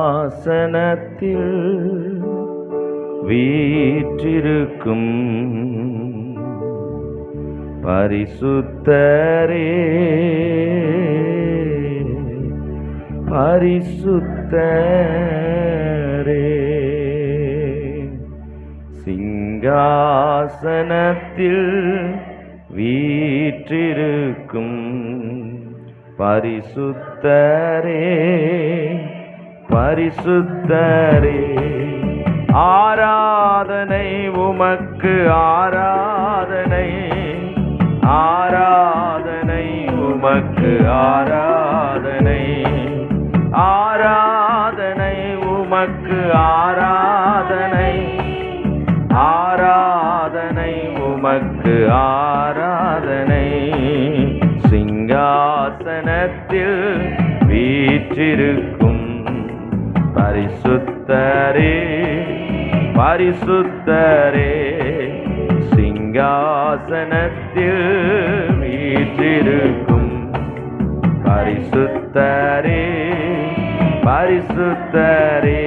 சிங்காசனத்தில் வீற்றிருக்கும் பரிசுத்தரே பரிசுத்தரே, சிங்காசனத்தில் வீற்றிருக்கும் பரிசுத்தரே பரிசுத்தரே, ஆராதனை உமக்கு ஆராதனை, ஆராதனை உமக்கு ஆராதனை, ஆராதனை உமக்கு ஆராதனை, ஆராதனை உமக்கு ஆராதனை, சிங்காசனத்தில் வீற்றிருக்கும் பரிசுத்தரே பரிசுத்தரே, சிங்காசனத்தில் வீற்றிருக்கும் பரிசுத்தரே பரிசுத்தரே,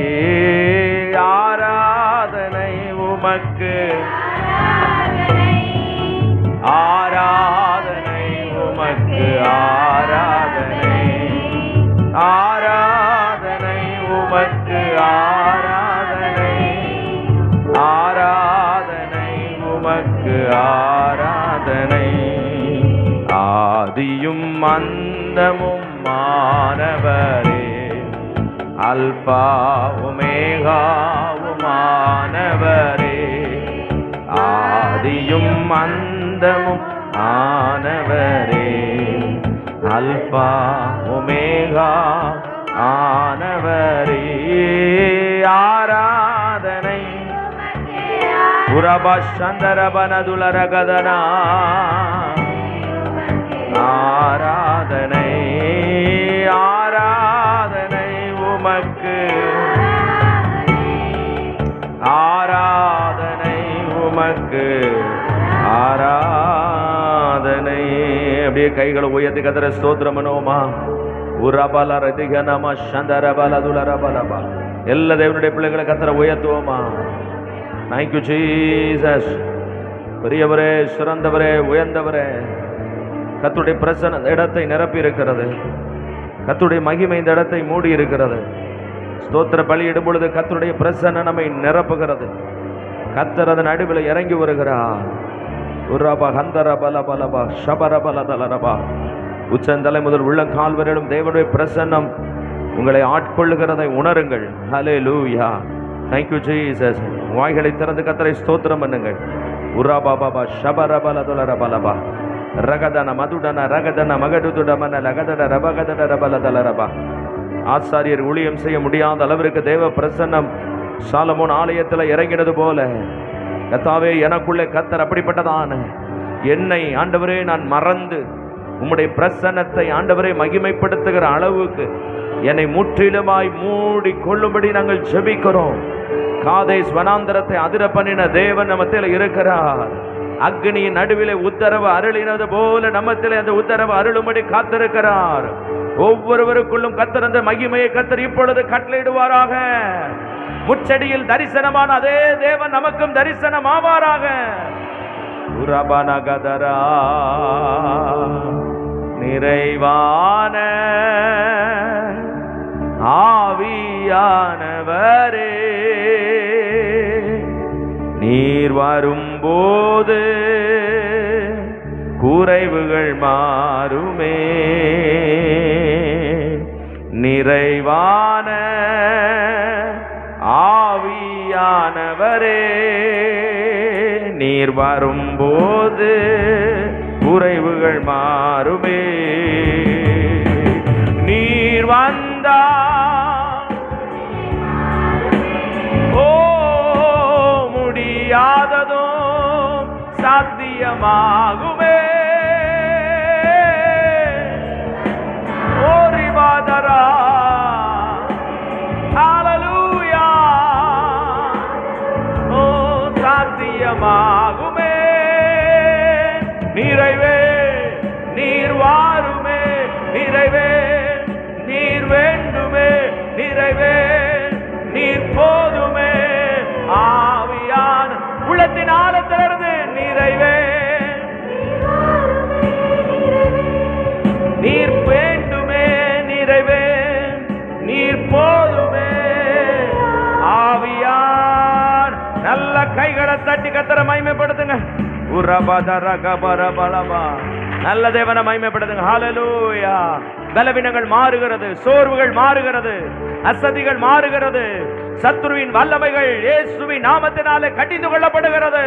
ஆராதனை உமக்கு ஆராதனை உமக்கு ஆராதனை, ஆராதனை உமக்கு ஆராதனை, ஆராதனை உமக்கு ஆராதனை, ஆதியும் அந்தமும் மானவரே, அல்பா ஒமேகாவுமானவரே, ஆதியும் அந்தமும் ஆனவரே, அல்பா ஒமேகா ஆனவரே, ஆராதனை உரபந்தரபனதுலரகதனா, ஆராதனை ஆராதனை உமக்கு ஆராதனை உமக்கு ஆராதனை. அப்படியே கைகளை உயர்த்தி கதற ஸ்தோத்திரம் பண்ணுவோமா? உரபல ரதிகனம சந்தரபல துலரபலபா. எல்லா தேவனுடைய பிள்ளைகளை கத்தரை உயர்த்துவோமா? Thank you Jesus. பெரியவரே, சிறந்தவரே, உயர்ந்தவரே, கர்த்தருடைய பிரசன்னம் இந்த இடத்தை நிரப்பி இருக்கிறது. கர்த்தருடைய மகிமை இந்த இடத்தை மூடி இருக்கிறது. ஸ்தோத்திர பலியிடும் பொழுது கர்த்தருடைய பிரசன்னம் நம்மை நிரப்புகிறது. கர்த்தர் அதன் நடுவில் இறங்கி வருகிறார். உரபா ஹந்தர பலபலபா ஷபரபலதலரபா. உச்சந்தலை முதல் உள்ளங்கால் வரையிலும் தேவனுடைய பிரசன்னம் உங்களை ஆட்கொள்ளுகிறதை உணருங்கள். ஹல்லேலூயா. Thank you Jesus. வாய்களை திறந்து கர்த்தரை ஸ்தோத்திரம் பண்ணுங்கள். உரபா பாபா ஷபரபலதலரபலபா ரகதன மதுடன ரகதன மகடுதுடமன லகதட ரபகதட ரபலதலரபா. ஆசாரியர் ஊழியம் செய்ய முடியாத அளவிற்கு தேவ பிரசன்னம் சாலமோன் ஆலயத்தில் இறங்கினது போல கர்த்தாவே, எனக்குள்ளே கர்த்தர் அப்படிப்பட்டதான என்னை ஆண்டவரே நான் மறந்து உம்முடைய பிரசன்னத்தை ஆண்டவரே மகிமைப்படுத்துகிற அளவுக்கு என்னை முற்றிலுமாய் மூடி கொள்ளும்படி நாங்கள் ஜெபிக்கிறோம். காதேஸ் வனாந்தரத்தை அதிர பண்ணின தேவன் நம்மத்தில் இருக்கிறார். அக்னியின் நடுவிலே உத்தரவு அருளினது போல நம்மத்திலே அந்த உத்தரவு அருளும்படி காத்திருக்கிறார். ஒவ்வொருவருக்குள்ளும் கர்த்தர் அந்த மகிமையை கர்த்தர் இப்பொழுது கட்டளையிடுவாராக. முச்சடியில் தரிசனமான அதே தேவன் நமக்கும் தரிசனம் ஆவாராக. உரபனகதரா நிறைவான ஆவியானவரே, நீர் வரும்போது குறைவுகள் மாறுமே. நிறைவான ஆவியானவரே, நீர் வரும்போது குறைவுகள் மாறுமே. நீர் வந்தால் முடியாததும் சாத்தியமாகுமே. ஓரிவாதரா ஹல்லேலூயா. ஓ சாத்தியமாகுமே. நிறைவே நீர் வாருமே, நிறைவே நீர் வேண்டுமே. தட்டி கத்தரை மகிமைப்படுத்துங்க. நல்ல தேவனை மகிமைப்படுத்துங்க. ஹல்லேலூயா. பலவீனங்கள் மாறுகிறது, சோர்வுகள் மாறுகிறது, அசதிகள் மாறுகிறது, சத்துருவின் வல்லமைகள் இயேசுவின் நாமத்தினாலே கடிந்து கொள்ளப்படுகிறது.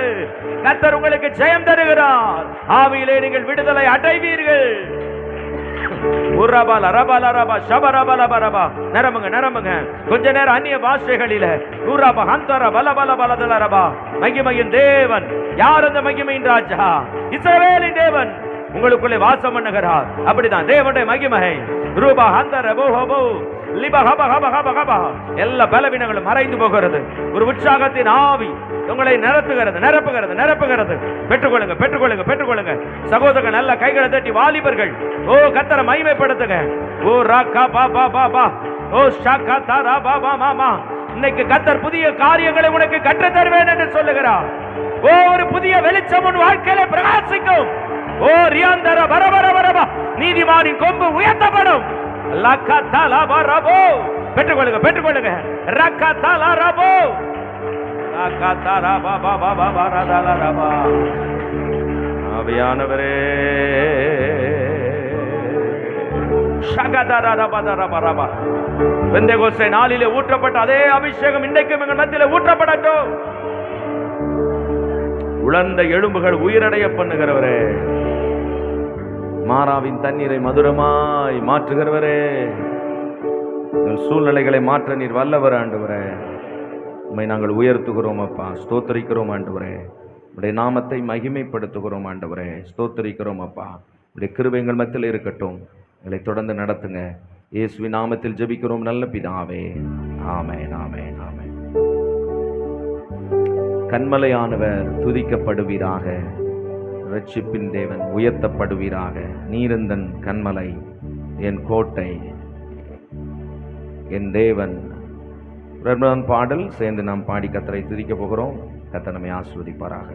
கர்த்தர் உங்களுக்கு ஜெயம் தருகிறார். ஆவியிலே நீங்கள் விடுதலை அடைவீர்கள். நிரம்புங்க. கொஞ்ச நேரம் அந்நிய பாஷைகளில மகிமையின் தேவன் யார்? அந்த மகிமையின் ராஜா, இஸ்ரவேலின் தேவன் உங்களுக்குள்ளே வாசம் பண்ணுகிறார். அப்படிதான் தேவனுடைய மகிமை. ரூபா ஹந்தர போஹபோ லிப ஹப ஹப ஹப ஹப. எல்லா பலவீனங்களும் மறைந்து போகிறது. ஒரு உற்சாகத்தின் ஆவி உங்களை நிரப்புகிறது. பெற்றுக்கொள்ளுங்க. சகோதரர்கள் நல்ல கைகளை தட்டி வாலிபர்கள் ஓ கர்த்தரை மகிமைப்படுத்துங்க. ஓ ராகா பா பா பா பா. ஓ ஷாகா தாரா பா பா மாமா. இன்னைக்கு கர்த்தர் புதிய காரியங்களை உனக்கு கற்றுத் தருவேன் என்று சொல்லுகிறார். ஓ ஒரு புதிய வெளிச்சம் உன் வாழ்க்கையில பிரகாசிக்கும். ஓ ரியாந்தர பரபரபரபா. நீதிமானின் கொம்பு உயர்த்தப்படும். பெற்றுக்கொள்ளுங்க. ஆவியானவரே பெந்தெகோஸ்தே நாளிலே ஊற்றப்பட்ட அதே அபிஷேகம் இன்றைக்கும் எங்கள் மத்தியிலே ஊற்றப்படட்டும். உலர்ந்த எலும்புகள் உயிரடைய பண்ணுகிறவரே, மாறாவின் தண்ணீரை மதுரமாய் மாற்றுகிறவரே, சூழ்நிலைகளை மாற்ற நீர் வல்லவர் ஆண்டவரே. உம்மை நாங்கள் உயர்த்துகிறோம் அப்பா, ஸ்தோத்திரிக்கிறோம் ஆண்டவரே. உடைய நாமத்தை மகிமைப்படுத்துகிறோம் ஆண்டவரே, ஸ்தோத்திரிக்கிறோம் அப்பா. உடைய கிருபை எங்கள் மத்தியில் இருக்கட்டும். எங்களை தொடர்ந்து நடத்துங்க. இயேசுவின் நாமத்தில் ஜெபிக்கிறோம் நல்ல பிதாவே. ஆமென், ஆமென், ஆமென். கன்மலையானவர் துதிக்கப்படுவீராக, ரட்சிப்பின் தேவன் உயர்த்தப்படுவீராக. நீரந்தன் கன்மலை, என் கோட்டை, என் தேவன். பாடல் சேர்ந்து நாம் பாடி கர்த்தரை துதிக்க போகிறோம். கர்த்தர் நம்மை ஆசீர்வதிப்பாராக.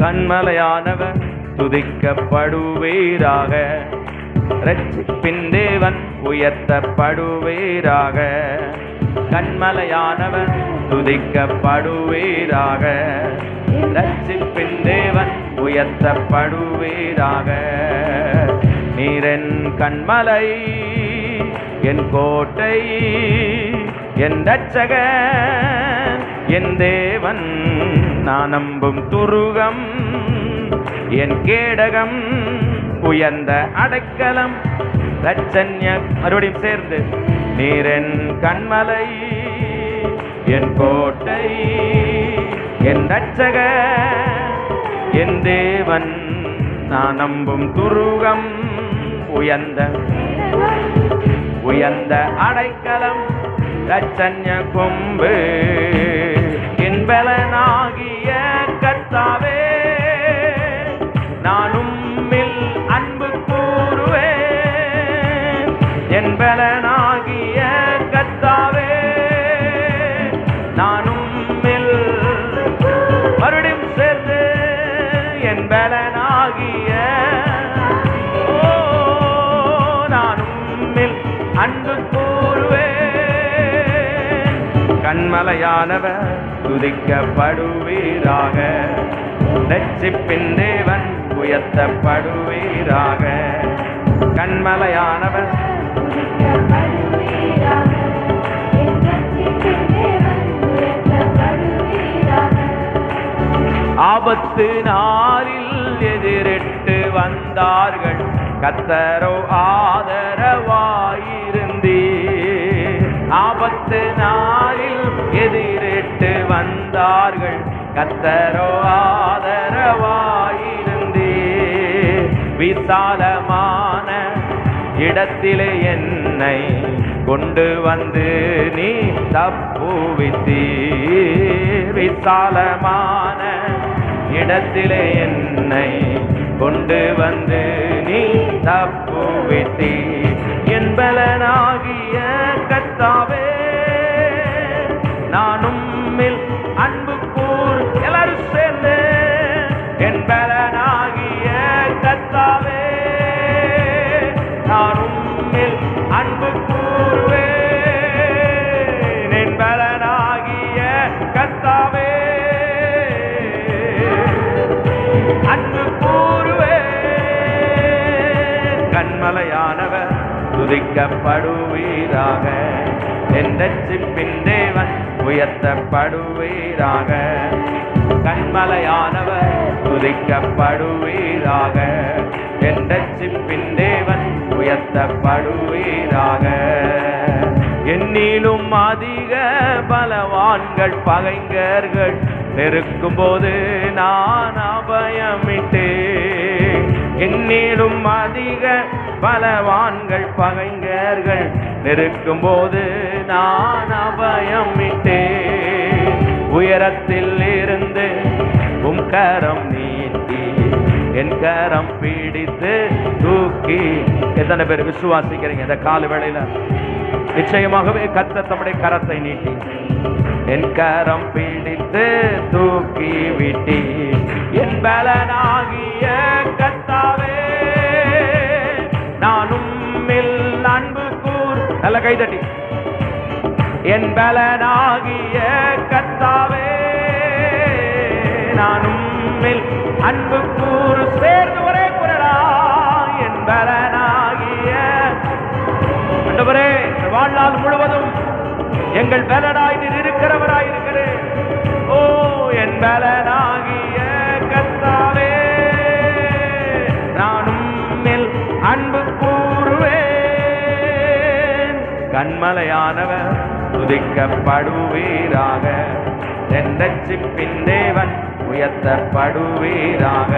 கன்மலையானவர் துதிக்கப்படுவீராக, ரட்சிப்பின் தேவன் உயர்த்தப்படுவீராக. கன்மலையானவர் துதிக்கப்படுவீராக, ரட்சிப்பின் தேவன் உயர்த்தப்படுவீராக. நீரென் கன்மலை, என் கோட்டை, என் ரட்சகன், என் தேவன், நான் நம்பும் துருகம், என் கேடகம், உயர்ந்த அடைக்கலம், ரட்சன்ய. மறுபடியும் சேர்ந்து, நீரென் கன்மலை, என் கோட்டை, என் ரட்சக, என் தேவன், நான் நம்பும் துருகம், உயர்ந்த அடைக்கலம், ரட்சன்ய கொம்பு, என் பலனாகிய கர்த்தாவே, நான் உம்மில் அன்பு கூறுவேன். என் பலனாகிய கர்த்தாவே, நான் உம்மில். மறுபடியும் சேர்ந்து, என் பலனாகிய, நான் உம்மில் அன்பு கூறுவேன். கன்மலையானவர் துதிக்கப்படுவீராக, ரட்சிப்பின் தேவன் உயர்த்தப்படுவீராக. கன்மலையானவர் ஆபத்து நாளில் எதிரிட்டு வந்தார்கள், கர்த்தரோ ஆதரவாயிருந்தீர். ஆபத்து நாளில் எதிரிட்டு வந்தார்கள், கர்த்தரோ ஆதரவாயிருந்தீர். விசாலமான இடத்திலே என்னை கொண்டு வந்து நீ தப்புவித்தீர். விசாலமான இடத்திலே என்னை கொண்டு வந்து நீ தப்புவித்தீர். என் பலனாகிய கர்த்தாவே, நான் உம்மில் அன்பு கூர். எல்லாரும் சேர்ந்து என் பலனாகிய கர்த்தாவே, நான் உம்மில் அன்பு கூர்வேன். என் பலனாகிய கர்த்தாவே, அன்பு கூர்வேன். கண்மலையானவர் துதிக்கப்படுவீராக, என் ரட்சிப்பின் தேவன் உயர்த்தப்படுவீராக. கண்மலையானவர் துதிக்கப்படுவீராக, என் ரட்சிப்பின் தேவன் உயர்த்தப்படுவீராக. என்னிலும் அதிக பலவான்கள் பகைஞர்கள் நெருக்கும் போது நான் அபயமிட்டேன். என்னிலும் அதிக பலவான்கள் பகைஞர்கள் நெருக்கும் போது நான் அபயமிட்டேன். உயரத்தில் இருந்து உம் கரம் நீட்டி என் கரம் பிடித்து தூக்கி. எத்தனை பேர் விசுவாசிக்கிறீங்க இந்த கால வேளையில? நிச்சயமாகவே கர்த்தர் தம்முடைய கரத்தை நீட்டி என் கரம் பிடித்து தூக்கி விட்டி. என் பலனாகிய கர்த்தாவே, நான் உம்மில் அன்பு கூர். நல்ல கைதட்டி. என் பலனாகிய கர்த்தாவே, நான் உம்மில் அன்பு கூர். சேர்ந்து ஒரே குரலா, என் பலனாகிய ஆண்டவரே, வாழ்நாள் முழுவதும் எங்கள் பலனாய் நீர் இருக்கிறவராய் இருக்கிறேன். ஓ என் பலனாகிய கர்த்தாவே, நான் உம்மில் அன்பு கூர்வேன். கண்மலையானவர் துதிக்கப்படுவீராக, என் ரட்சிப்பின் தேவன் உயர்த்தப்படுவீராக.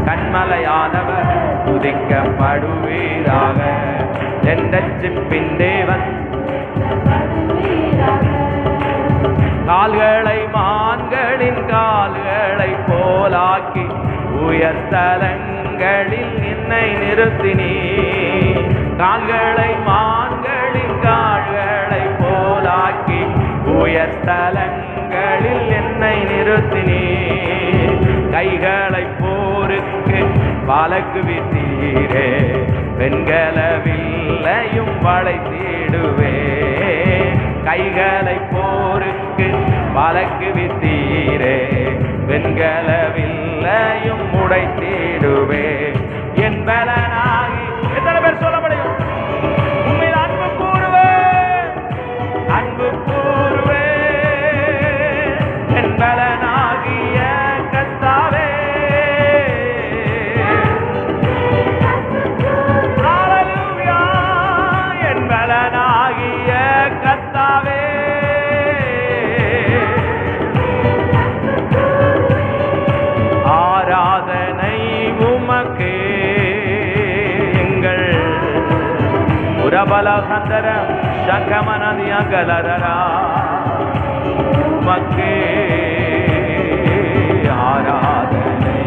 கண்மலையானவர் துதிக்கப்படுவீராக, என் ரட்சிப்பின் தேவன். கால்களை மான்களின் கால்களை போலாக்கி உயர்தலங்களில் என்னை நிறுத்தினீ. கால்களை மான்களின் கால்களை போலாக்கி உயர்தலங்களில் என்னை நிறுத்தினீ. கைகளை போருக்கு பழக்குவித்தீரே, வெண்கலவில்லையும் வளைத்திடுவே. கைகளை போருக்கு பழக்குவித்தீரே, வெண்கலவில்லையும் உடைத்திடுவே. என் பலனாகி. எத்தனை பேர் சொல்ல முடியும்? உண்மையில் அன்பு கூறுவேன், அன்பு கூறுவேன். என் பலனாகிய கர்த்தாவே, ஹல்லேலூயா. என் பலனாகிய கர்த்தாவே, ஆராதனை உமக்கே. எங்கள் உரபல சந்தர சங்கமனதிய கலரரா உமக்கே ஆராதனை.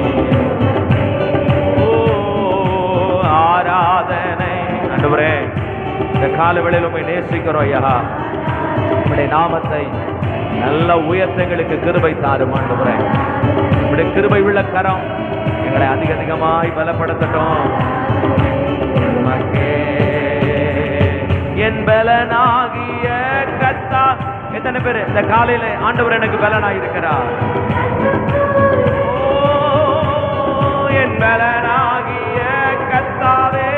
ஓ ஆராதனை. ஆண்டவரே, இந்த கால வேளையில் உம்மை நேசிக்கிறோம் ஐயா. உம்முடைய நாமத்தை நல்ல உயர்த்தங்களுக்கு கிருபை தாரும் ஆண்டவரே. உம்முடைய கிருபை உள்ள கரம் எங்களை அதிக அதிகமாய் பலப்படுத்தட்டும். என் பலனாகிய கர்த்தர். எத்தனை பேர் இந்த காலையில ஆண்டவர் எனக்கு பலனாய் இருக்கிறார்? என் பலனாகிய கர்த்தாவே,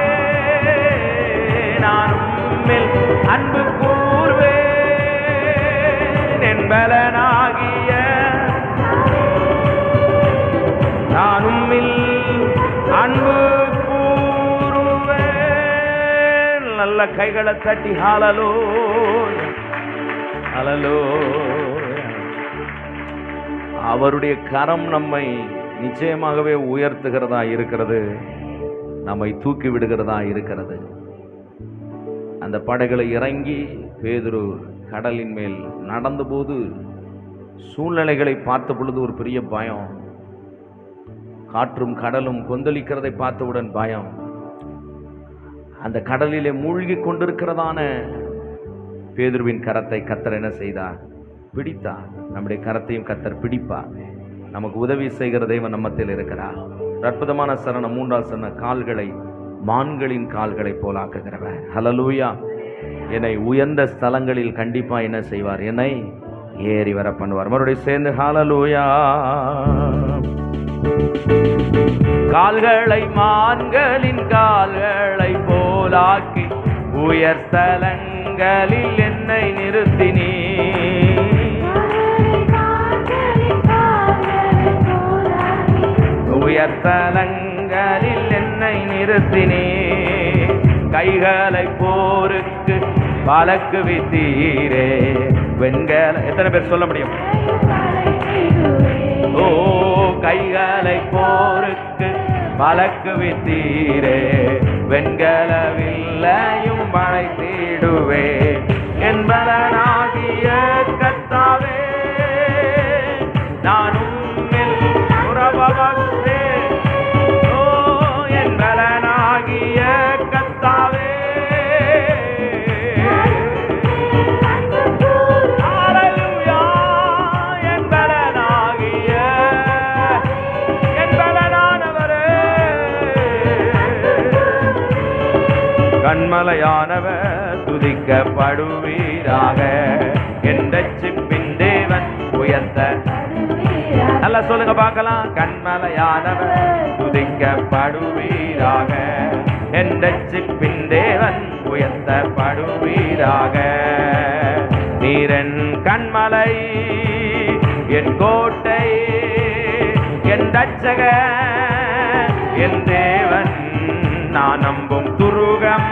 நான் உம்மில் அன்பு கூர்வேன். என் பலனாகிய நான் உம்மில் அன்பு கூர்வேன். நல்ல கைகளை தட்டி ஹல்லேலூயா, ஹல்லேலூயா. அவருடைய கரம் நம்மை நிச்சயமாகவே உயர்த்துகிறதா இருக்கிறது, நம்மை தூக்கி விடுகிறதா இருக்கிறது. அந்த படகுல இறங்கி பேதுரு கடலின் மேல் நடந்தபோது சூழ்நிலைகளை பார்த்த பொழுது ஒரு பெரிய பயம். காற்றும் கடலும் கொந்தளிக்கிறதை பார்த்தவுடன் பயம். அந்த கடலிலே மூழ்கி கொண்டிருக்கிறதான பேதுருவின் கரத்தை கர்த்தர் என்ன செய்தார்? பிடித்தார். நம்முடைய கரத்தையும் கர்த்தர் பிடிப்பார். நமக்கு உதவி செய்கிற தெய்வம் நம்மத்தில் இருக்கிறார். அற்புதமான சரணம். 3ஆம் சரணம், கால்களை மான்களின் கால்களை போலாக்குகிறவர். ஹல்லேலூயா. என்னை உயர்ந்த ஸ்தலங்களில் கண்டிப்பா என்ன செய்வார்? என்னை ஏறி வர பண்ணுவார். மறுபடியும் சேர்ந்து ஹல்லேலூயா. கால்களை மான்களின் கால்களை போலாக்கி உயர் ஸ்தலங்களில் என்னை நிறுத்தினீ. உயர் ஸ்தலங்களில் என்னை நிறுத்தினே. கைகளை போருக்கு பழக்குவித்தீரே. வெண்கல எத்தனை பேர் சொல்ல முடியும்? ஓ, கைகளை போருக்கு பழக்குவித்தீரே. வெண்கலவில்லையும் வளைத்திடுவே. என்பதனாகிய கர்த்தாவே நானும் கண்மலையானவர் துதிக்கப்படுவீராக. என் ரட்சிப்பின் தேவன் உயர்த்த. நல்லா சொல்லுங்க பார்க்கலாம். கண்மலையானவர் துதிக்கப்படுவீராக. என் ரட்சிப்பின் தேவன் உயர்த்தப்படுவீராக. நீரன் கண்மலை, என் கோட்டை, என் ரட்சகர், என் தேவன், நான் நம்பும் துருகம்,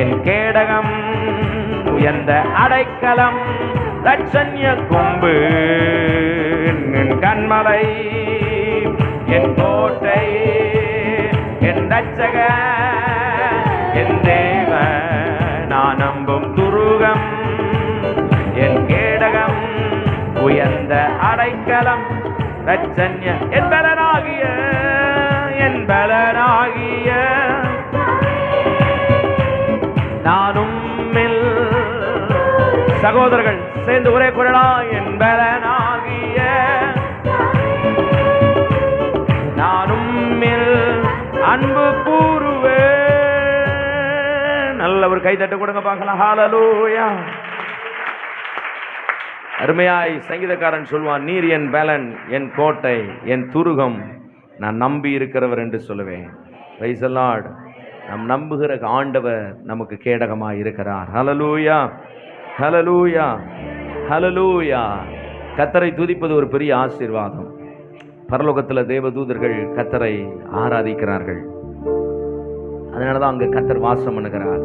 என் கேடகம், உயர்ந்த அடைக்கலம், ரட்சண்ய கொம்பு. என் கண்மலை, என் கோட்டை, என் ரட்சகர், என் தேவன், நான் நம்பும் துருகம், என் கேடகம், உயர்ந்த அடைக்கலம், ரட்சண்ய என் பலனாகிய, என் பலனாகிய நானும். சகோதரர்கள் சேர்ந்து ஒரே குரலா, என் பலனாகிய நானும் அன்பு கூறுவே. நல்ல ஒரு கைதட்டு கொடுங்க பார்க்கலாம். ஹல்லேலூயா. அருமையாய் சங்கீதக்காரன் சொல்வான், நீர் என் பலன், என் கோட்டை, என் துருகம், நான் நம்பி இருக்கிறவர் என்று சொல்லுவேன். Praise the Lord. நாம் நம்புகிற ஆண்டவர் நமக்கு கேடகமாய் இருக்கிறார். ஹல்லேலூயா, ஹல்லேலூயா, ஹல்லேலூயா. கர்த்தரை துதிப்பது ஒரு பெரிய ஆசீர்வாதம். பரலோகத்தில் தேவதூதர்கள் கர்த்தரை ஆராதிக்கிறார்கள். அதனாலதான் அங்க கர்த்தர் வாசம் பண்ணுகிறார்.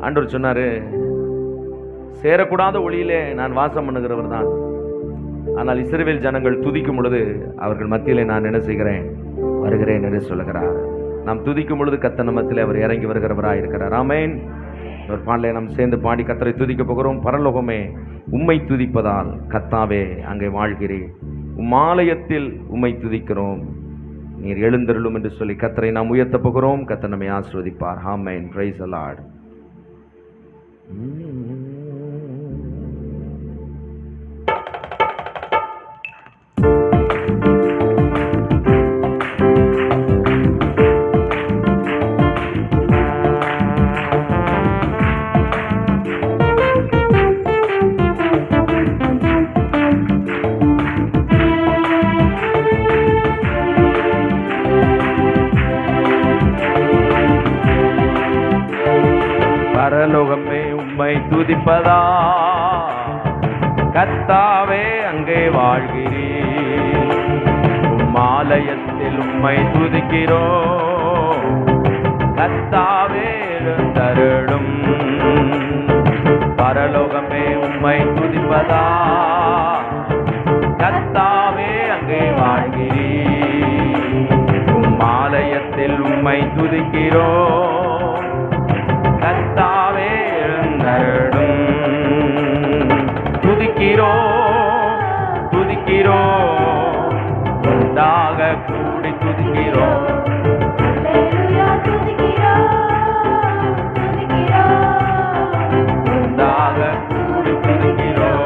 ஆண்டவர் சொன்னாரு, சேரக்கூடாத ஒளியிலே நான் வாசம் பண்ணுகிறவர் தான். ஆனால் இஸ்ரவேல் ஜனங்கள் துதிக்கும் பொழுது அவர்கள் மத்தியிலே நான் என்ன செய்கிறேன்? வருகிறேன் என்று சொல்லுகிறார். நாம் துதிக்கும் பொழுது கர்த்தர் நம்மத்திலே அவர் இறங்கி வருகிறவராய் இருக்கிறார். ஆமென். ஒரு பாடலை நாம் சேர்ந்து பாடி கர்த்தரை துதிக்க போகிறோம். பரலோகமே உம்மை துதிப்பதால் கர்த்தாவே அங்கே வாழ்கிறேன். உம்மாலயத்தில் உம்மை துதிக்கிறோம். நீர் எழுந்தருளும் என்று சொல்லி கர்த்தரை நாம் உயர்த்த போகிறோம். கர்த்தர் நம்மை ஆசீர்வதிப்பார். ஆமென். Praise the Lord. பரலோகமே உம்மை துதிப்பதா கர்த்தாவே அங்கே வாழ்கிறீர். உம்மாலயத்தில் உம்மை துதிக்கிறோம். கர்த்தாவே எழுந்தருளும். பரலோகமே உம்மை துதிப்பதா கர்த்தாவே அங்கே வாழ்கிறீர். உம்மை துதிக்கிறோம். கர்த்தாவே எழுந்தருளும். துதிக்கிறோம் துதிக்கிறோம், உண்டாக கூடி துதிக்கிறோம். உண்டாக கூடி துதிக்கிறோம்.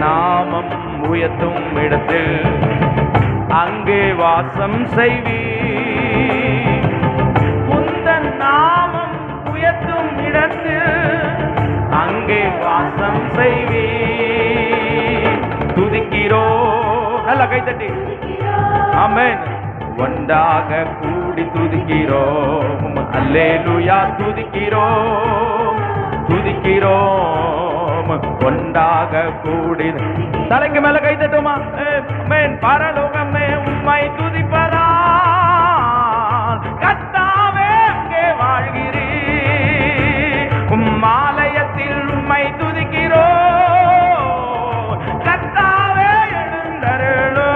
நாமம் உயர்த்தும் இடத்தில் அங்கே வாசம் செய்வீர். உந்தன் நாமம் உயர்த்தும் இடத்தில் அங்கே வாசம் செய்வீர். துதிக்கிறோ, நல்ல கைத்தட்டி ஆமென். ஒன்றாக கூடி துதிக்கிறோம். அல்லேலூயா துதிக்கிறோம் துதிக்கிறோம். ஒன்றாக கூடி தலைக்கு மேல கை தட்டுமா? பரலோகமே உம்மை துதிப்பதா, கர்த்தாவே அங்கே வாழ்கிறீர். ஆலயத்தில் உம்மை துதிக்கிறோம். கர்த்தாவே எழுந்தருளோ.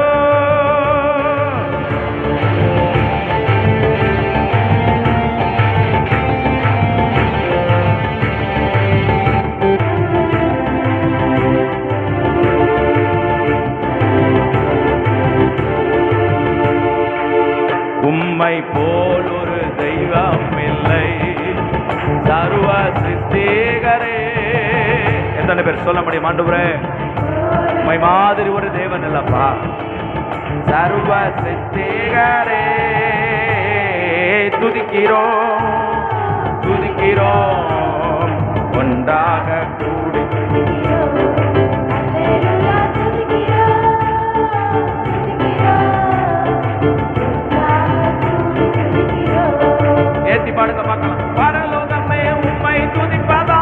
உம்மை போல் ஒரு தெய்வம் இல்லை, சர்வ சிருஷ்டிகரே. எத்தனை பேர் சொல்ல முடியும்? ஆண்டவரே, உம்மை மாதிரி ஒரு தேவன் இல்லப்பா. சர்வ சிருஷ்டிகரே, துதிக்கிறோம் துதிக்கிறோம், ஒன்றாக கூடி ஏத்தி பாடுங்க பார்க்கலாம். பரலோகமே உம்மை துதிப்பதா,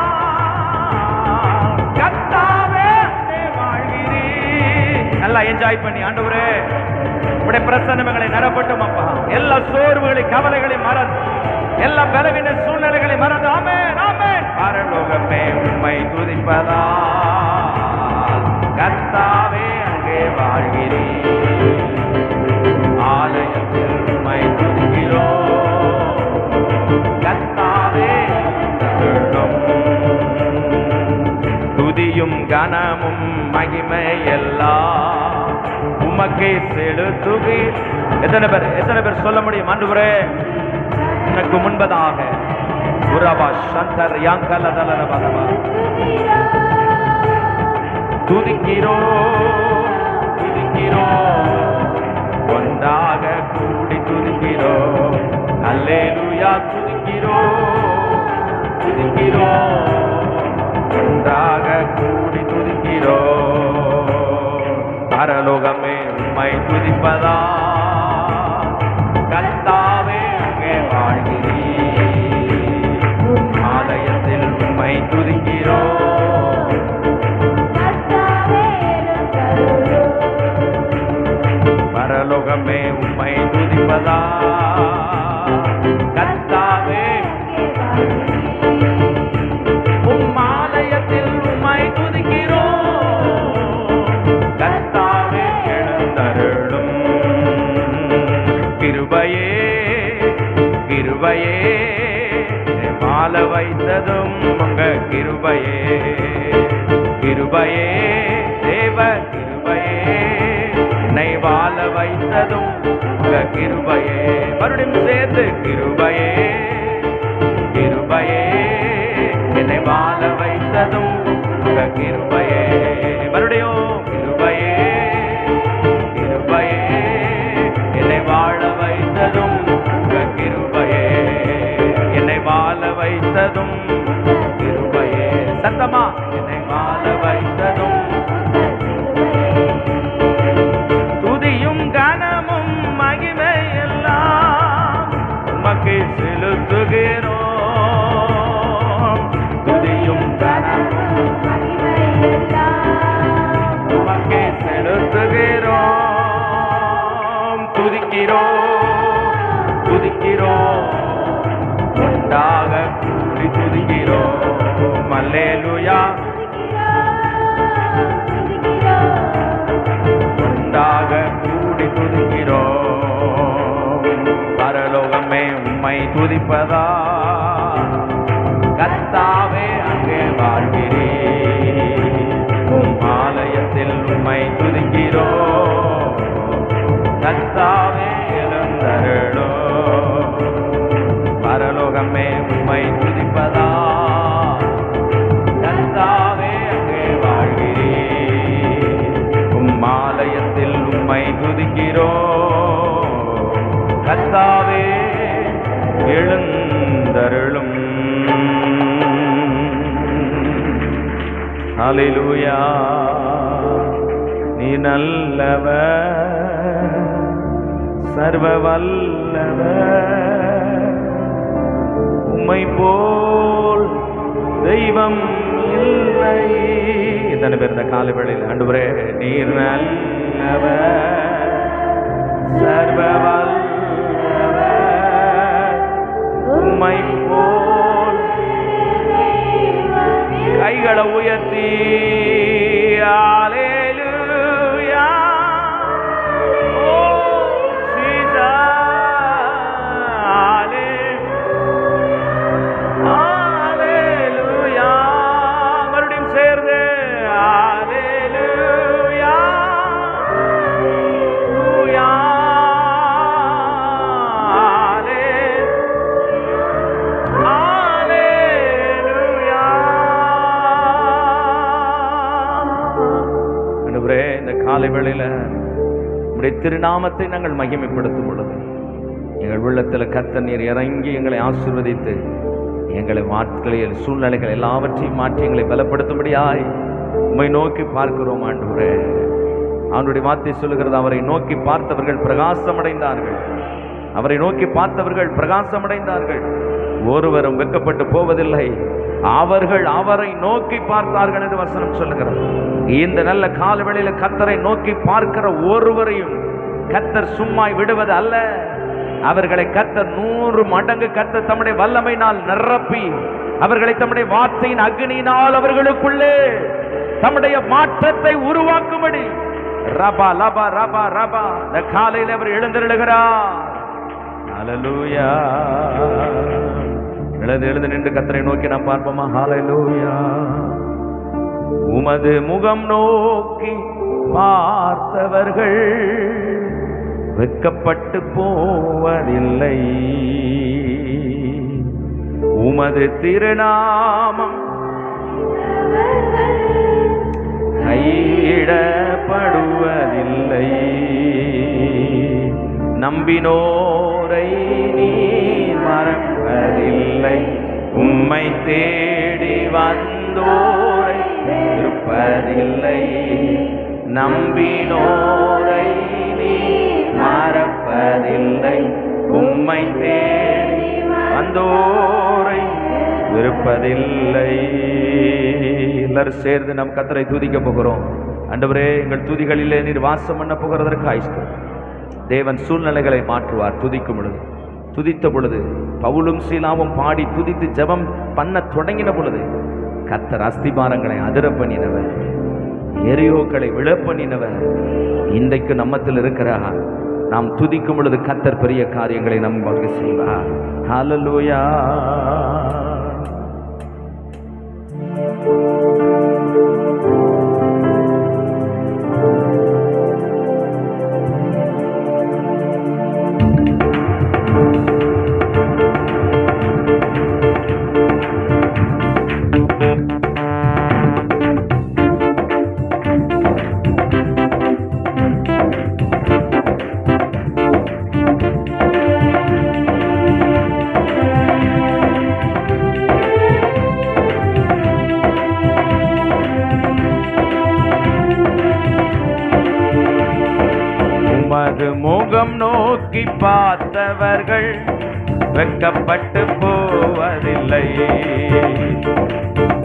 கர்த்தாவே அங்கே வாழ்கிறீர். நல்லா என்ஜாய் பண்ணி ஆண்டவரே உம்முடைய பிரசன்னங்களை நிரப்பட்டும் அப்பா. எல்லா சோர்வுகளை கவலைகளை மறந்து, எல்லா பலவீன சூழ்நிலைகளை மறந்து. ஆமென் ஆமென். பரலோகமே உம்மை துதிப்பதா, கர்த்தாவே அங்கே வாழ்கிறீர். ஆலயத்தில் உம்மை துதிக்கிறோம். கர்த்தாவே துதியும் கனமும் மகிமை எல்லாம் உமக்கே செலுத்துவீர். எத்தனை பேர் சொல்ல முடியும்? ஆண்டவரே, எனக்கு முன்பதாக உரபா சந்தர் யாங்கலதலரபலபா துதிக்கிறோம் துதிக்கிறோம், ஒன்றாக கூடி துதிக்கிறோம். அல்லேலூயா துதிக்கிறோம் துதிக்கிறோம், ஒன்றாக கூடி துதிக்கிறோம். பரலோகமே உம்மை துதிப்பதா, கர்த்தாவே அங்கே வாழ்கிறீர். ஆலயத்தில் உம்மை துதிக்கிறோம். பரலோகமே உம்மை துதிப்பதா, கர்த்தாவே உம் ஆலயத்தில் உம்மை துதிக்கிறோம். கர்த்தாவே எழுந்தருளும். கிருபையே கிருபையே வாழ வைத்ததும் உங்க கிருபையே. கிருபையே தேவ கிருபையே, என்னை வாழ வைத்ததும் உங்க கிருபையே. மறுபடியும் சேர்ந்து கிருபையே கிருபையே, என்னை வாழ வைத்ததும் உங்க கிருபையே. மறுபடியும் கிருபையே கிருபையே, என்னை வாழ வைத்ததும் உங்க கிருபையே. என்னை வாழ வைத்ததும் கிருபையே. சத்தமா, என்னை வாழ வைத்ததும். துதியும் கனமும் மகிமை எல்லாம் உமக்கு செலுத்துகிறோம். துதிக்கிறோம், உண்டாக கூடி துதிக்கிறோம். அல்லேலூயா, உண்டாக கூடி துதிக்கிறோம். பரலோகமே உம்மை துதிப்பதா, கர்த்தாவே அங்கே வாழ்கிறீர். ஆலயத்தில் உம்மை துதிக்கிறோம், கர்த்தாவே எழுந்தருளோ. பரலோகமே உம்மை துதிப்பதா, கர்த்தாவே அங்கே வாழ்கிறீர். ஆலயத்தில் உம்மை துதிக்கிறோம், கர்த்தாவே எழுந்தருளும். அல்லேலூயா. நீ நல்லவர், சர்வ வல்லவர், உம்மை போல் தெய்வம் இல்லை. எத்தனை பேர் இந்த காலை வேளையில் ஆண்டவரே நீர் நல்லவர், சர்வ வல்லவர், உம்மை போல். கைகளை உயர்த்தி அல்லேலூயா, ஓ ஜீசஸ், அல்லேலூயா. மறுபடியும் சேர்ந்து அல்லேலூயா, அல்லேலூயா, அல்லேலூயா. ஆண்டவரே, இந்த காலை வேளையில உம்முடைய திருநாமத்தை நாங்கள் மகிமைப்படுத்தும் பொழுது எங்கள் உள்ளத்தில் கர்த்தர் நீர் இறங்கி எங்களை ஆசீர்வதித்து எங்களை மாற்றலையில் சூழ்நிலைகள் எல்லாவற்றையும் மாற்றி எங்களை பலப்படுத்தும்படியாய் உம்மை நோக்கி பார்க்கிறோம். ஆண்டவரே, அவனுடைய வார்த்தை சொல்லுகிறது, அவரை நோக்கி பார்த்தவர்கள் பிரகாசமடைந்தார்கள். அவரை நோக்கி பார்த்தவர்கள் பிரகாசமடைந்தார்கள், ஒருவரும் வெட்கப்பட்டு போவதில்லை. அவர்கள் அவரை நோக்கி பார்த்தார்கள் என்று வசனம் சொல்லுகிறது. இந்த நல்ல காலவெளியில கர்த்தரை நோக்கி பார்க்கிற ஒருவரையும் கர்த்தர் சும்மா விடுவது அல்ல. அவர்களை கர்த்தர் 100 மடங்கு கர்த்தர் தம்முடைய வல்லமையினால் நிரப்பி அவர்களை தம்முடைய வார்த்தையின் அக்னியினால் அவர்களுக்குள்ளே தம்முடைய மாற்றத்தை உருவாக்கும்படி ரபா லபா ரபா ரபா இந்த காலையில் அவர் எழுந்தருளுகிறார். ஹல்லேலூயா. எழுந்து நின்று கர்த்தரை நோக்கி நாம் பார்ப்போமா? ஹல்லேலூயா. உமது முகம் நோக்கி பார்த்தவர்கள் வெட்கப்பட்டு போவதில்லை. உமது திருநாமம் கைவிடப்படுவதில்லை. நம்பினோரை நீர் மறப்பதில்லை. உம்மை தேடி வந்தோரை இருப்பதில்லை. நம்பினோரை நீர் மறப்பதில்லை. உம்மை தேடி வந்தோரை இருப்பதில்லை. எல்லாரும் சேர்ந்து நம் கர்த்தரை துதிக்க போகிறோம். ஆண்டவரே, எங்கள் துதிகளிலே நீர் வாசம் பண்ண போகிறதற்கு ஆயிஸ்தோம். தேவன் சூழ்நிலைகளை மாற்றுவார். துதிக்கும் பொழுது, துதித்த பொழுது பவுலும் சீலாவும் பாடி துதித்து ஜெபம் பண்ண தொடங்கின பொழுது கர்த்தர் அஸ்திபாரங்களை அதிர பண்ணினவர், எரியோக்களை விழ பண்ணினவர் இன்றைக்கு நம்மத்தில் இருக்கிறார். நாம் துதிக்கும் பொழுது கர்த்தர் பெரிய காரியங்களை நமக்கு செய்வார். ஹல்லேலூயா. முகம் நோக்கி பார்த்தவர்கள் வெட்கப்பட்டு போவதில்லை.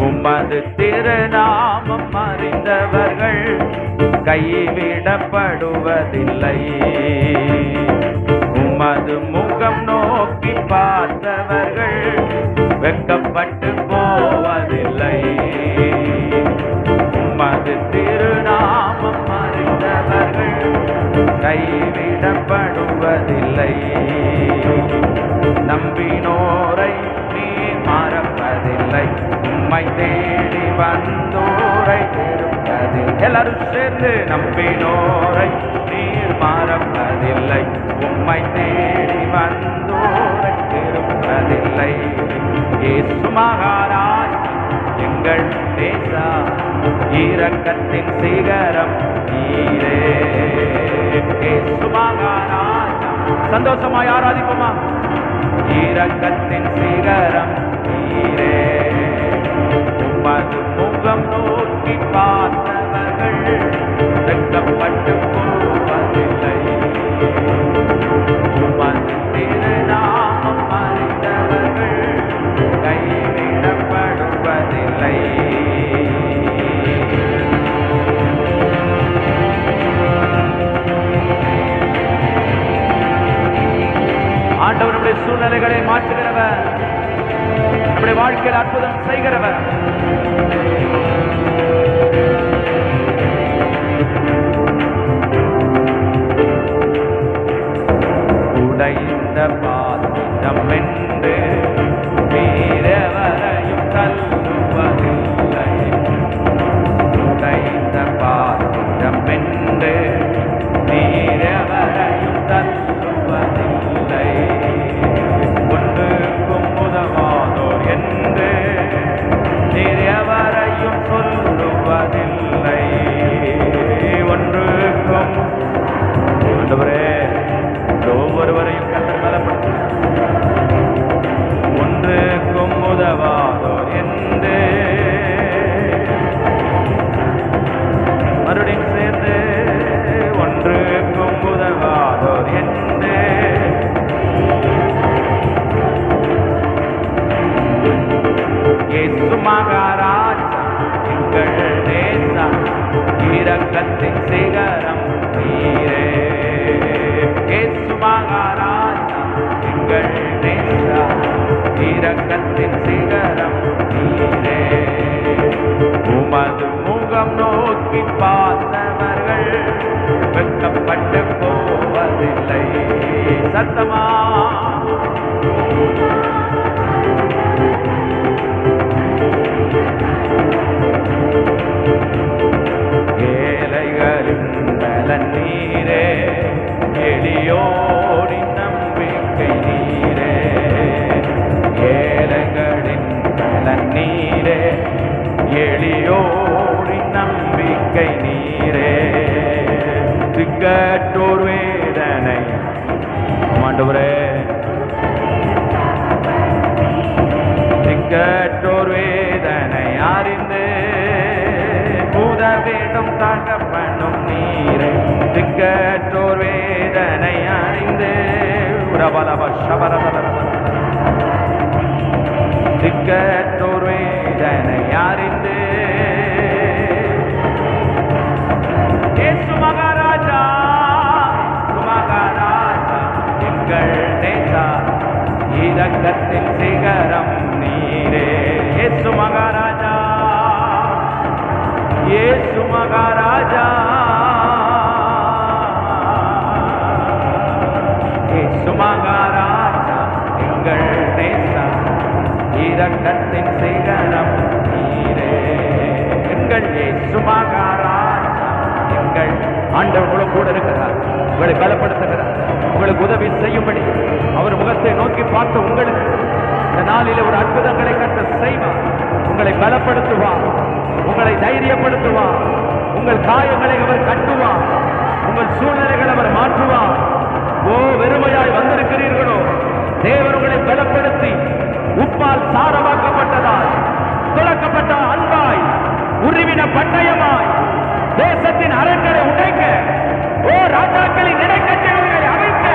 உமது திருநாமம் அறிந்தவர்கள் கைவிடப்படுவதில்லை. உமது முகம் நோக்கி பார்த்தவர்கள் வெட்கப்பட்டு போவதில்லை. உமது திருநாமம் அறிந்தவர்கள் கைவிடப்படுவதில்லை. நம்பினோரை நீர் மறப்பதில்லை. உம்மை தேடி வந்தோரை திருப்பதில்லை. எல்லாரும் சேர்ந்து நம்பினோரை நீர் மறப்பதில்லை. உம்மை தேடி வந்தோரை திருப்பதில்லை. இயேசு மகாராஜ் எங்கள் தேசா இரக்கத்தின் சிகரம் நீரே. இயேசு மகாராஜ் சந்தோஷமாய் ஆராதிப்போமா? இரக்கத்தின் சிகரம் நீரே. உமது முகம் நோக்கி பார்த்தவர்கள் வெட்கப்பட்டு போவதில்லை. உமது திருநாமம் அறிந்தவர்கள் கைவிடப்படுவதில்லை. ஆண்டவர் நம்முடைய சூழ்நிலைகளை மாற்றுகிறவர், நம்முடைய வாழ்க்கையில் அற்புதம் செய்கிறவர். உடைந்த பாத்திரம் என்று வேறெவரையும் தள்ளுவதில்லை. உடைந்த பாத்திரம் என்று வேறெவரையும் தள்ளுவதில்லை. ஒன்றுக்கும் உதவாதோர் என்று எவரையும் சொல்லுவதில்லை. ஒன்றுக்கும் ஒவ்வொருவரையும் கர்த்தர் பலப்படுத்தும். ஒன்றுக்கும் உதவாதோர் என்று மறுபடியும் சேர்ந்து ஒன்றுக்கும் உதவாதோர் என்று இயேசு மகாராஜா எங்கள் தேசா இரக்கத்தின் சிகரம் நீரே. இயேசு மகாராஜா எங்கள் தேசா இரக்கத்தின் சிகரம் நீரே. உமது முகம் நோக்கி பார்த்தவர்கள் வெட்கப்பட்டு போவதில்லை. சத்தமா ஏழைகளின் பலன் நீரே. எளியோரின் நம்பிக்கை நீரே. ஏழைகளின் பலன் நீரே. எளியோரின் நம்பிக்கை நீரே. திக்கற்றோர் வேதனை ஆண்டவரே, திக்கற்றோர் வேதனை அறிந்து உதவிடும் தகப்பனும் நீரே. திக்கற்றோர் வேதனை அறிந்து திக்கற்றோர் வேதனை அறிந்து இயேசு மகாராஜா மகாராஜா எங்கள் நேசா இரக்கத்தின் சிகரம் நீரே. இயேசு மகாராஜா இயேசு மகாராஜா இயேசு மகாராஜா எங்கள் நேசா இரக்கத்தின் சிகரம் நீரே. எங்கள் இயேசு மகாராஜா எங்கள் ஆண்டவர் கூட இருக்கிறார். உங்களை பலப்படுத்துகிறார். உங்களுக்கு உதவி செய்யும்படி அவர் முகத்தை நோக்கி பார்த்து உங்களுக்கு இந்த நாளில் ஒரு அற்புதங்களை கற்று செய்வார். உங்களை பலப்படுத்துவார். உங்களை தைரியப்படுத்துவார். உங்கள் காயங்களை அவர் கட்டுவார். உங்கள் சூழ்நிலைகளை அவர் மாற்றுவார். ஓ வெறுமையாய் வந்திருக்கிறீர்களோ, தேவன் உங்களை பலப்படுத்தி உப்பால் சாரமாக்கப்பட்டதால் துளக்கப்பட்ட அன்பாய் உருவின பட்டயமாய் தேசத்தின் அரண்களை உடைக்க, ஓ ராஜாக்களின் இடைக்கட்சிகளை அமைக்க,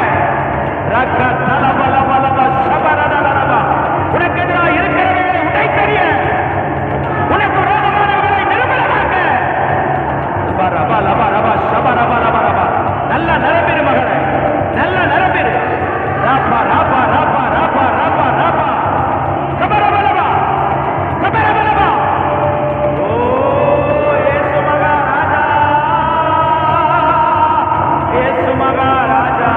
உனக்கு எதிராக இருக்கிறவர்களை உடைத்தறிய, உனக்கு விரோதமானவர்களை நிர்மலமாக்க. நல்ல நரம்பிரு மகனே, நல்ல நரம்பிரு. மகாராஜா,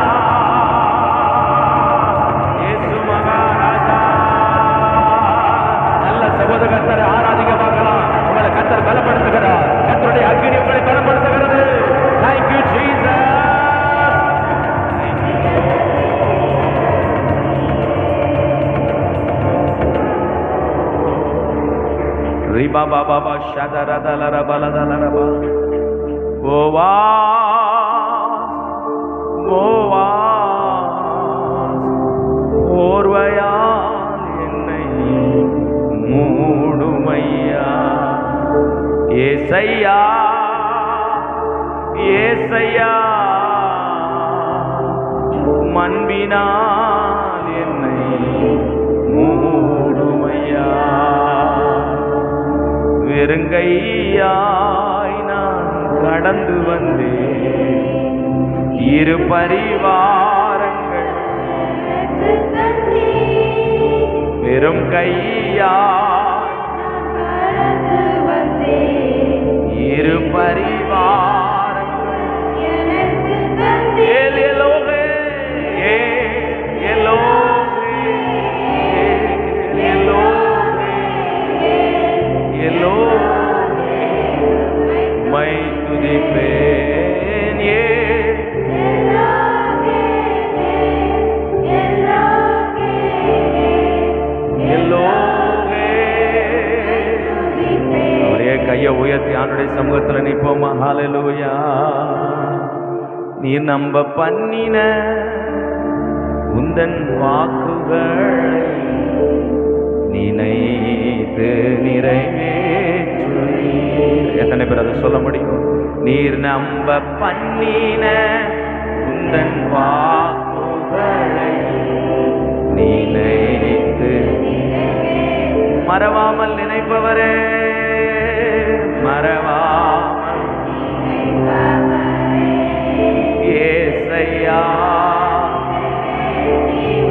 இயேசு மகாராஜா. நல்ல சகோதர கர்த்தரை ஆராதிக்க பார்க்கலாம். உங்களை கர்த்தர் பலப்படுத்துகிறார். கர்த்தருடைய அக்கினி உங்களை பலப்படுத்துகிறது. Thank you Jesus. ரிபா பாபா பா ஷதரதலர பலதலரபா. ஓவா ஓவா ஓர்வையால் என்னை மூடுமையா. ஏசையா ஏசையா மண்பினால் என்னை மூடுமையா. வெறுங்கையாய் நான் கடந்து வந்தேன். இரு பரிவாரங்கள் வெறும் கையாய் இரு பரிவாரங்கள் எலோகே எலோகே எலோகே எலோகே மை துதிப்பேன். கையை உயர்த்தி ஆண்டுடைய சமூகத்துல நிற்போமா. ஹல்லேலூயா. நீ நம்ப பண்ணின உந்தன் வாக்குகளை நினைத்து நிறைவேற்றுவீர். எத்தனை பேர் அதை சொல்ல முடியும்? நீர் நம்ப பண்ணின உந்தன் வாக்குகளை நினைத்து மறவாமல் நினைப்பவரே, மறவாமல் ஏசையா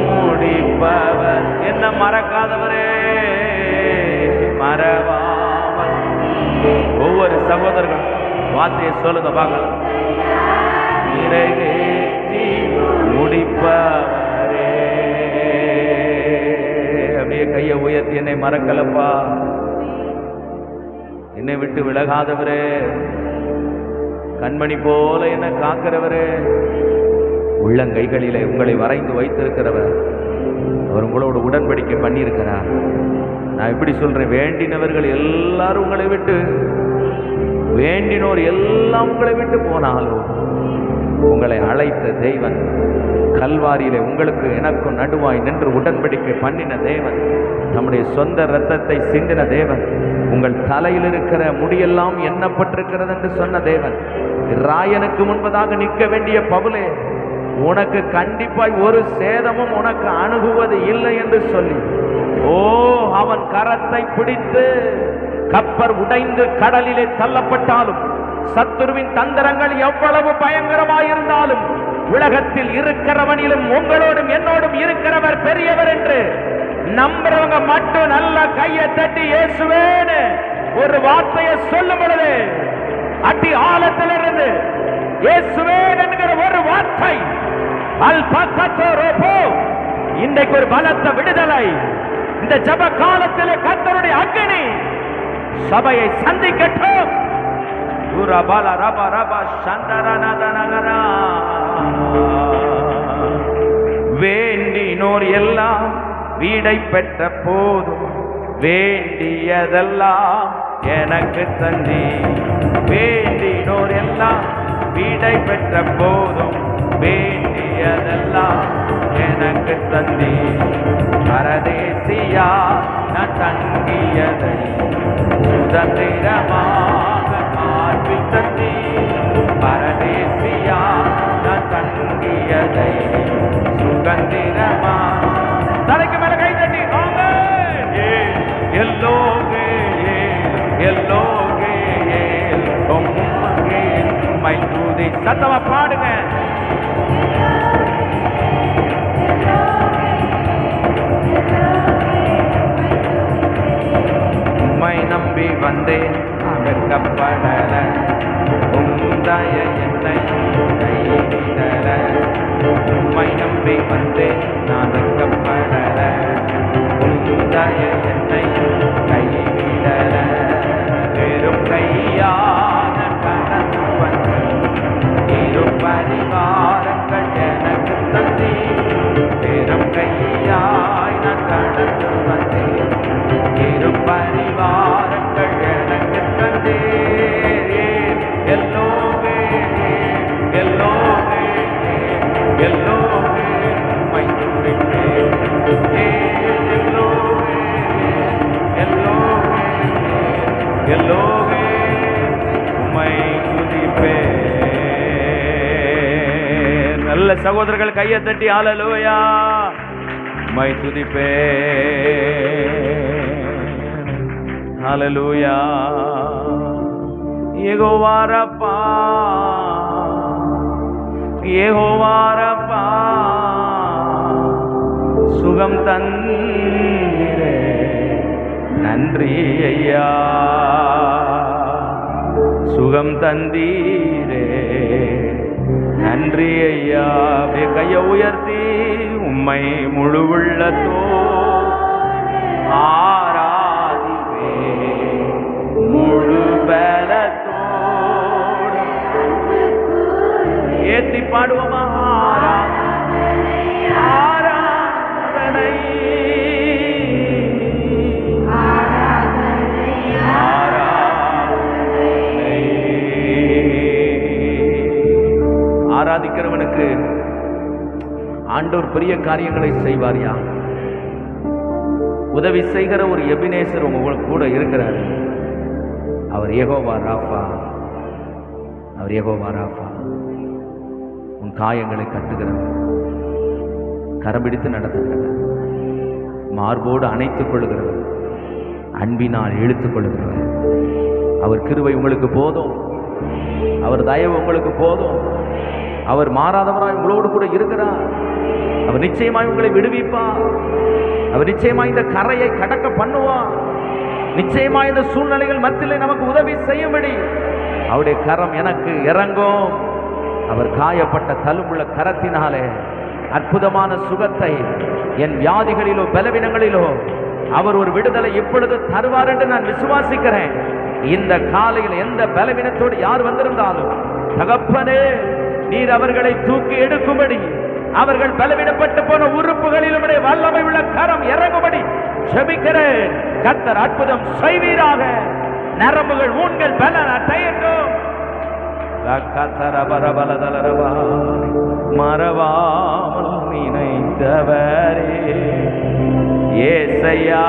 முடிப்பவர். என்ன மறக்காதவரே, மறவாமல். ஒவ்வொரு சகோதரர்கள் வார்த்தையை சொல்லுங்க பார்க்கலாம். நிறைவேற்றி முடிப்பவரே. அப்படியே கையை உயர்த்தி என்னை மறக்கலப்பா, என்னை விட்டு விலகாதவரே, கண்மணி போல என்னை காக்கிறவரே, உள்ளங்கைகளிலே உங்களை வரைந்து வைத்திருக்கிறவர், அவர் உங்களோட உடன்படிக்கை பண்ணியிருக்கிறார். நான் எப்படி சொல்றேன்? வேண்டினவர்கள் எல்லாரும் உங்களை விட்டு, வேண்டினோர் எல்லாம் உங்களை விட்டு போனாலும் உங்களை அழைத்த தேவன், கல்வாரியிலே உங்களுக்கு எனக்கும் நடுவாய் நின்று உடன்படிக்கை பண்ணின தேவன், நம்முடைய சொந்த இரத்தத்தை சிந்தின தேவன், உங்கள் தலையில் இருக்கிற முடியெல்லாம் எண்ணப்பட்டிருக்கிறது என்று சொன்ன தேவன், ராயனுக்கு முன்பதாக நிற்க வேண்டிய பவுலே, உனக்கு கண்டிப்பாய் ஒரு சேதமும் உனக்கு அணுகுவது இல்லை என்று சொல்லி, ஓ அவன் கரத்தை பிடித்து கப்பர் உடைந்து கடலிலே தள்ளப்பட்டாலும், சத்துருவின் தந்திரங்கள் எவ்வளவு பயங்கரமாயிருந்தாலும், உலகத்தில் இருக்கிறவனிலும் உங்களோடும் என்னோடும் இருக்கிறவர் பெரியவர் என்று நம்புறவங்க மட்டும் நல்ல கையை தட்டி இயேசுவேன்னு ஒரு வார்த்தையை சொல்லும் பொழுது, அடி ஆழத்திலிருந்து இயேசுவேன் என்கிற ஒரு வார்த்தை இன்றைக்கு ஒரு பலத்த விடுதலை. இந்த ஜப காலத்திலே கர்த்தருடைய அக்கினி சபையை சந்திக்கட்டும். வேண்டினோர் எல்லாம் வீடை பெற்ற போதும், வேண்டியதெல்லாம் எனக்கு தந்தி. வேண்டினோர் எல்லாம் வீடை பெற்ற போதும், வேண்டியதெல்லாம் எனக்கு தந்தி. பரதேசியா நான் தங்கியதை சுதந்திரமாக மாற்றி தந்தி. பரதேசியா நான் தங்கியதை சுதந்திரமா. தலைக்கு மேல கை தட்டி எல்லோகே எல்லோகே உம்மை துதி. சத்தமா பாடுங்க. உம்மை நம்பி வந்தேன் அகக்கப்படல, உம்முடைய என்னை கைவிடல. பரிவாரங்கள் எனக்கு தந்தி, பெரும் கையாய் நான் கடந்து வந்தேன். இரு பரிவாரங்கள் எனக்கு தந்தே, எல்லோவே எல்லோவே எல்லோவே உம்மை துதிப்பேன். எல்லோவே எல்லோவே எல்லோவே உம்மை துதிப்பேன். நல்ல சகோதரர்கள் கையை தட்டி ஹல்லேலூயா, உம்மை துதிப்பேன். ஹல்லேலூயா. யெகோவா ரப்பா, யெகோவா ரப்பா, சுகம் தந்தீரே நன்றி ஐயா, சுகம் தந்தீரே நன்றி ஐயா. அப்படியே கையை உயர்த்தி உம்மை முழு உள்ளத்தோ ஆராதிப்பே, முழு பலத்தோடு ஏத்தி பாடுவோமா? ஆராதனை ஆராதிக்கிறவனுக்கு ஆண்டவர் பெரிய காரியங்களை செய்வாரியா. உதவி செய்கிற ஒரு எபினேசர் உங்களுக்கு கூட இருக்கிறார். அவர் யெகோவா ராஃபா, அவர் யெகோவா ராஃபா. உன் காயங்களை கட்டுகிறவர், கரம்பிடித்து நடத்துகிறவர், மார்போடு அணைத்துக் கொள்ளுகிறவர், அன்பினால் இழுத்துக் கொள்ளுகிறவர். அவர் கிருபை உங்களுக்கு போதும், அவர் தயவு உங்களுக்கு போதும். அவர் மாறாதவராய் உங்களோடு கூட இருக்கிறார். அவர் நிச்சயமாய் உங்களை விடுவிப்பார். அவர் நிச்சயமாய் இந்த கரையை கடக்க பண்ணுவார். நிச்சயமாய் இந்த சூழ்நிலைகள் மத்தியிலே நமக்கு உதவி செய்யும்படி அவருடைய கரம் எனக்கு இறங்கும். அவர் காயப்பட்ட தழும்புள்ள கரத்தினாலே அற்புதமான சுகத்தை என் வியாதிகளிலோ பலவீனங்களிலோ அவர் ஒரு விடுதலை இப்பொழுது தருவார் என்று நான் விசுவாசிக்கிறேன். இந்த காலையில் எந்த பலவீனத்தோடு யார் வந்திருந்தாலும் தகப்பனே, நீர் அவர்களை தூக்கி எடுக்கும்படி, அவர்கள் பலவீனப்பட்டு போன உறுப்புகளில் உம்முடைய வல்லமை உள்ள கரம் இறங்கும்படி ஜெபிக்கிறேன். கர்த்தர் அற்புதம் செய்வீராக. நரம்புகள் ஊன்கள் பலன் அடையட்டும். மறவாமல் நினைத்தவரே ஏசையா,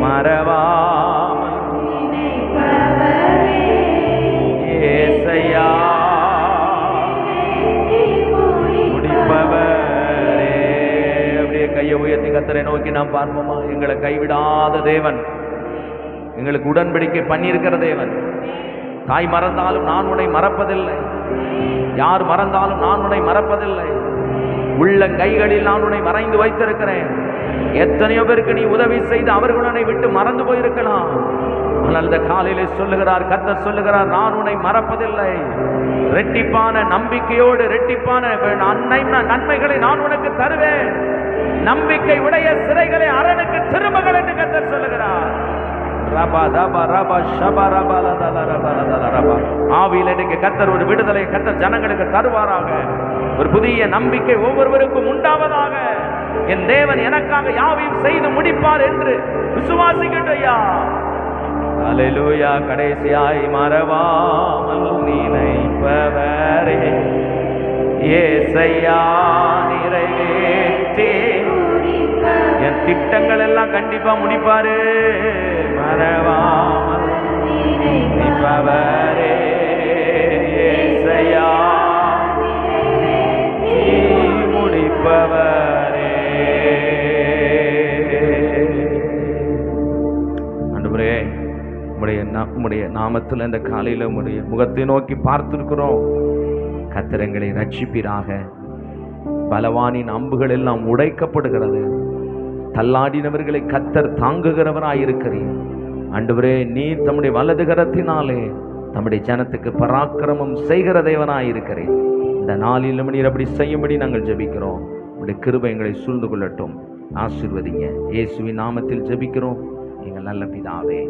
மறவாமல் ஏசையா முடிப்பவரே. அப்படியே கையை உயர்த்தி கர்த்தரை நோக்கி நாம் பார்ப்போமா? எங்களை கைவிடாத தேவன், எங்களுக்கு உடன்படிக்கை பண்ணியிருக்கிற தேவன். தாய் மறந்தாலும் நான் உன்னை மறப்பதில்லை, யார் மறந்தாலும் நான் உன்னை மறப்பதில்லை. உள்ள கைகளில் நான் உன்னை மறைந்து வைத்திருக்கிறேன். எத்தனையோ பேருக்கு நீ உதவி செய்து அவர்கள் உன்னை விட்டு மறந்து போயிருக்கலாம். ஆனால் இந்த காலையிலே சொல்லுகிறார், கர்த்தர் சொல்லுகிறார், நான் உன்னை மறப்பதில்லை. ரெட்டிப்பான நம்பிக்கையோடு ரெட்டிப்பான நன்மைகளை நான் உனக்கு தருவேன். நம்பிக்கை உடைய சிறைகளை அரணுக்கு திரும்புங்கள் என்று கர்த்தர் சொல்லுகிறார். ஆவியில் இன்னைக்கு கர்த்தர் ஒரு விடுதலை கர்த்தர் ஜனங்களுக்கு தருவாராக. ஒரு புதிய நம்பிக்கை ஒவ்வொருவருக்கும் உண்டாவதாக. என் தேவன் எனக்காக யாவையும் செய்து முடிப்பார் என்று விசுவாசிக்கின்றையா. அல்லேலூயா. கடைசியாய் மறவாமல் நினைப்பவரே ஏசையா, நிறைவேற்றி என் திட்டங்கள் எல்லாம் கண்டிப்பா முடிப்பாரு. மறவாமல் நினைப்பவரே ஏசையா, முடிப்பவரே. ஆண்டவரே, உம்முடைய நாமத்தில் இந்த காலையில் உம்முடைய முகத்தை நோக்கி பார்த்திருக்கிறோம். கர்த்தர் எங்களை ரட்சிப்பீராக. பலவானின் அம்புகள் எல்லாம் உடைக்கப்படுகிறது. தள்ளாடினவர்களை கர்த்தர் தாங்குகிறவராயிருக்கிறீர். ஆண்டவரே, நீர் தம்முடைய வலது கரத்தினாலே தம்முடைய ஜனத்துக்கு பராக்கிரமம் செய்கிற தேவனாயிருக்கிறீர். இந்த நாளிலும் நீர் அப்படி செய்யும்படி நாங்கள் ஜெபிக்கிறோம். உடைய கிருபை எங்களை சூழ்ந்து கொள்ளட்டும். ஆசீர்வதிங்க. இயேசுவின் நாமத்தில் ஜெபிக்கிறோம் எங்கள் நல்ல பிதாவே.